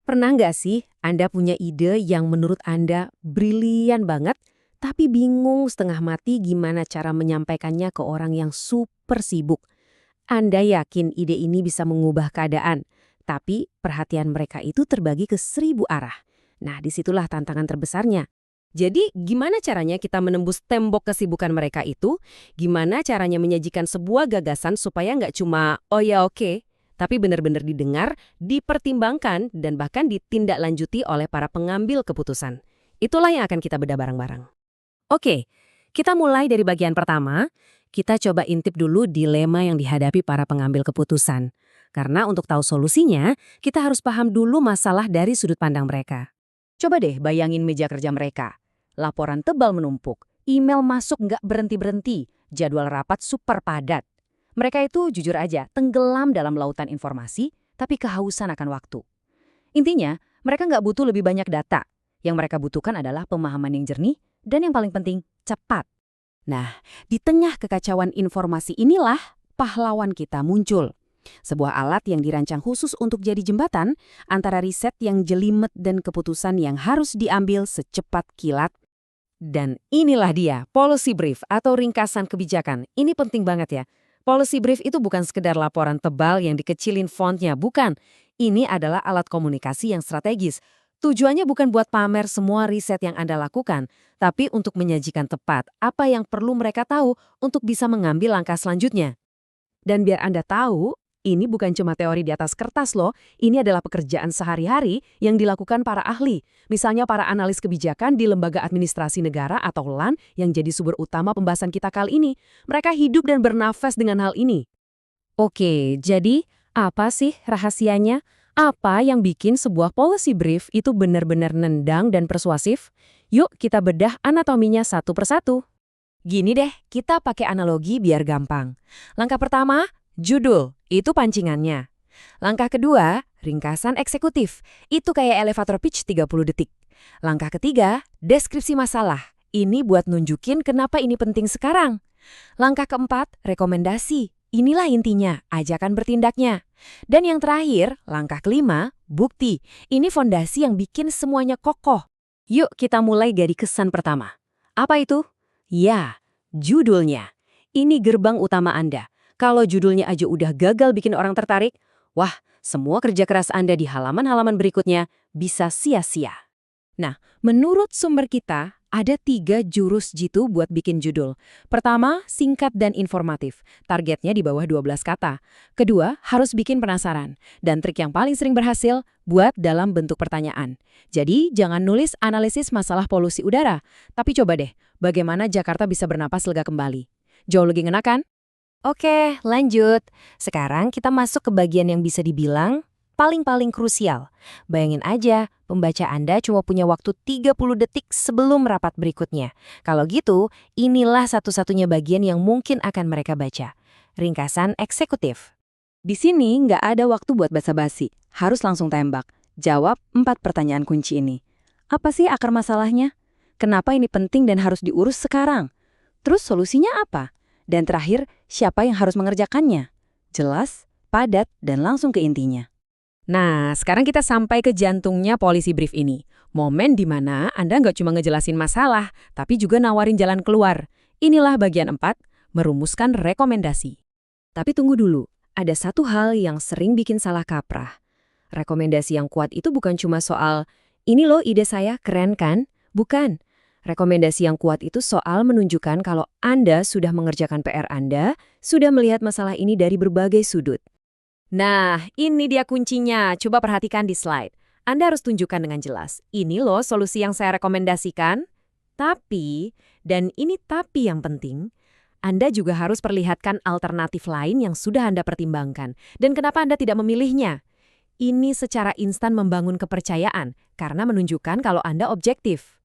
Pernah nggak sih Anda punya ide yang menurut Anda brilian banget, tapi bingung setengah mati gimana cara menyampaikannya ke orang yang super sibuk? Anda yakin ide ini bisa mengubah keadaan, tapi perhatian mereka itu terbagi ke 1.000 arah. Nah, disitulah tantangan terbesarnya. Jadi, gimana caranya kita menembus tembok kesibukan mereka itu? Gimana caranya menyajikan sebuah gagasan supaya nggak cuma, oh ya oke, tapi benar-benar didengar, dipertimbangkan, dan bahkan ditindaklanjuti oleh para pengambil keputusan. Itulah yang akan kita bedah bareng-bareng. Oke, kita mulai dari bagian pertama. Kita coba intip dulu dilema yang dihadapi para pengambil keputusan. Karena untuk tahu solusinya, kita harus paham dulu masalah dari sudut pandang mereka. Coba deh bayangin meja kerja mereka. Laporan tebal menumpuk, email masuk nggak berhenti-berhenti, jadwal rapat super padat. Mereka itu jujur aja tenggelam dalam lautan informasi, tapi kehausan akan waktu. Intinya, mereka nggak butuh lebih banyak data. Yang mereka butuhkan adalah pemahaman yang jernih dan yang paling penting, cepat. Nah, di tengah kekacauan informasi inilah pahlawan kita muncul. Sebuah alat yang dirancang khusus untuk jadi jembatan antara riset yang jelimet dan keputusan yang harus diambil secepat kilat. Dan inilah dia, policy brief atau ringkasan kebijakan. Ini penting banget ya. Policy brief itu bukan sekedar laporan tebal yang dikecilin fontnya, bukan. Ini adalah alat komunikasi yang strategis. Tujuannya bukan buat pamer semua riset yang Anda lakukan, tapi untuk menyajikan tepat apa yang perlu mereka tahu untuk bisa mengambil langkah selanjutnya. Dan biar Anda tahu, ini bukan cuma teori di atas kertas loh, ini adalah pekerjaan sehari-hari yang dilakukan para ahli. Misalnya para analis kebijakan di Lembaga Administrasi Negara atau LAN yang jadi sumber utama pembahasan kita kali ini. Mereka hidup dan bernafas dengan hal ini. Oke, jadi apa sih rahasianya? Apa yang bikin sebuah policy brief itu benar-benar nendang dan persuasif? Yuk kita bedah anatominya satu persatu. Gini deh, kita pakai analogi biar gampang. Langkah pertama, judul, itu pancingannya. Langkah kedua, ringkasan eksekutif, itu kayak elevator pitch 30 detik. Langkah ketiga, deskripsi masalah, ini buat nunjukin kenapa ini penting sekarang. Langkah keempat, rekomendasi, inilah intinya, ajakan bertindaknya. Dan yang terakhir, langkah kelima, bukti. Ini fondasi yang bikin semuanya kokoh. Yuk kita mulai dari kesan pertama. Apa itu? Ya, judulnya. Ini gerbang utama Anda. Kalau judulnya aja udah gagal bikin orang tertarik, wah, semua kerja keras Anda di halaman-halaman berikutnya bisa sia-sia. Nah, menurut sumber kita, ada 3 jurus jitu buat bikin judul. Pertama, singkat dan informatif. Targetnya di bawah 12 kata. Kedua, harus bikin penasaran. Dan trik yang paling sering berhasil, buat dalam bentuk pertanyaan. Jadi, jangan nulis analisis masalah polusi udara. Tapi coba deh, bagaimana Jakarta bisa bernapas lega kembali. Jauh lebih ngena kan? Oke, lanjut. Sekarang kita masuk ke bagian yang bisa dibilang paling-paling krusial. Bayangin aja, pembaca Anda cuma punya waktu 30 detik sebelum rapat berikutnya. Kalau gitu, inilah satu-satunya bagian yang mungkin akan mereka baca. Ringkasan eksekutif. Di sini nggak ada waktu buat basa-basi. Harus langsung tembak. Jawab 4 pertanyaan kunci ini. Apa sih akar masalahnya? Kenapa ini penting dan harus diurus sekarang? Terus solusinya apa? Dan terakhir, siapa yang harus mengerjakannya? Jelas, padat, dan langsung ke intinya. Nah, sekarang kita sampai ke jantungnya policy brief ini. Momen di mana Anda nggak cuma ngejelasin masalah, tapi juga nawarin jalan keluar. Inilah bagian 4, merumuskan rekomendasi. Tapi tunggu dulu, ada satu hal yang sering bikin salah kaprah. Rekomendasi yang kuat itu bukan cuma soal, ini loh ide saya, keren kan? Bukan. Rekomendasi yang kuat itu soal menunjukkan kalau Anda sudah mengerjakan PR Anda, sudah melihat masalah ini dari berbagai sudut. Nah, ini dia kuncinya. Coba perhatikan di slide. Anda harus tunjukkan dengan jelas. Ini loh solusi yang saya rekomendasikan. Tapi, dan ini tapi yang penting, Anda juga harus perlihatkan alternatif lain yang sudah Anda pertimbangkan. Dan kenapa Anda tidak memilihnya? Ini secara instan membangun kepercayaan, karena menunjukkan kalau Anda objektif.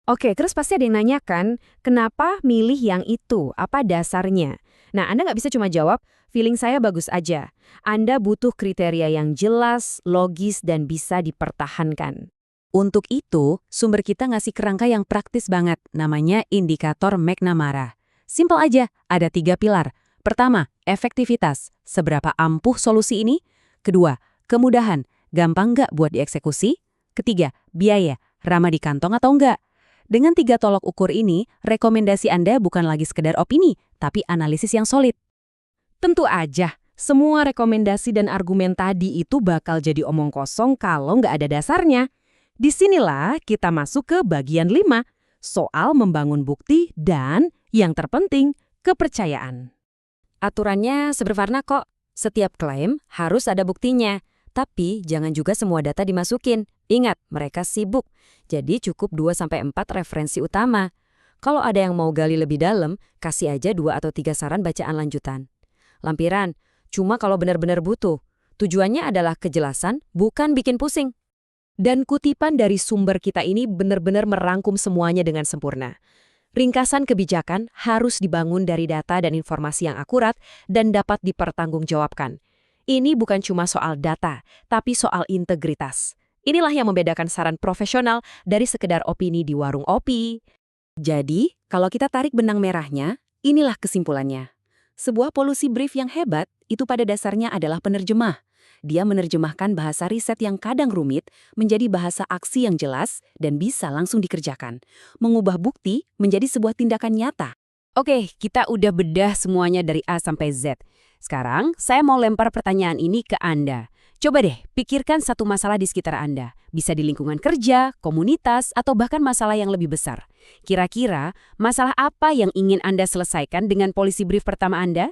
Oke, terus pasti ada yang nanyakan, kenapa milih yang itu? Apa dasarnya? Nah, Anda nggak bisa cuma jawab, feeling saya bagus aja. Anda butuh kriteria yang jelas, logis, dan bisa dipertahankan. Untuk itu, sumber kita ngasih kerangka yang praktis banget, namanya indikator McNamara. Simpel aja, ada 3 pilar. Pertama, efektivitas. Seberapa ampuh solusi ini? Kedua, kemudahan. gampang nggak buat dieksekusi? Ketiga, biaya, ramah di kantong atau enggak? Dengan 3 tolok ukur ini, rekomendasi Anda bukan lagi sekedar opini, tapi analisis yang solid. Tentu aja, semua rekomendasi dan argumen tadi itu bakal jadi omong kosong kalau nggak ada dasarnya. Disinilah kita masuk ke bagian 5, soal membangun bukti dan, yang terpenting, kepercayaan. Aturannya sederhana kok. Setiap klaim harus ada buktinya. Tapi jangan juga semua data dimasukin. Ingat, mereka sibuk. Jadi cukup 2-4 referensi utama. Kalau ada yang mau gali lebih dalam, kasih aja 2 atau 3 saran bacaan lanjutan. Lampiran, cuma kalau benar-benar butuh. Tujuannya adalah kejelasan, bukan bikin pusing. Dan kutipan dari sumber kita ini benar-benar merangkum semuanya dengan sempurna. Ringkasan kebijakan harus dibangun dari data dan informasi yang akurat dan dapat dipertanggungjawabkan. Ini bukan cuma soal data, tapi soal integritas. Inilah yang membedakan saran profesional dari sekedar opini di warung kopi. Jadi, kalau kita tarik benang merahnya, inilah kesimpulannya. Sebuah policy brief yang hebat itu pada dasarnya adalah penerjemah. Dia menerjemahkan bahasa riset yang kadang rumit menjadi bahasa aksi yang jelas dan bisa langsung dikerjakan. Mengubah bukti menjadi sebuah tindakan nyata. Oke, kita udah bedah semuanya dari A sampai Z. Sekarang, saya mau lempar pertanyaan ini ke Anda. Coba deh, pikirkan satu masalah di sekitar Anda. Bisa di lingkungan kerja, komunitas, atau bahkan masalah yang lebih besar. Kira-kira, masalah apa yang ingin Anda selesaikan dengan policy brief pertama Anda?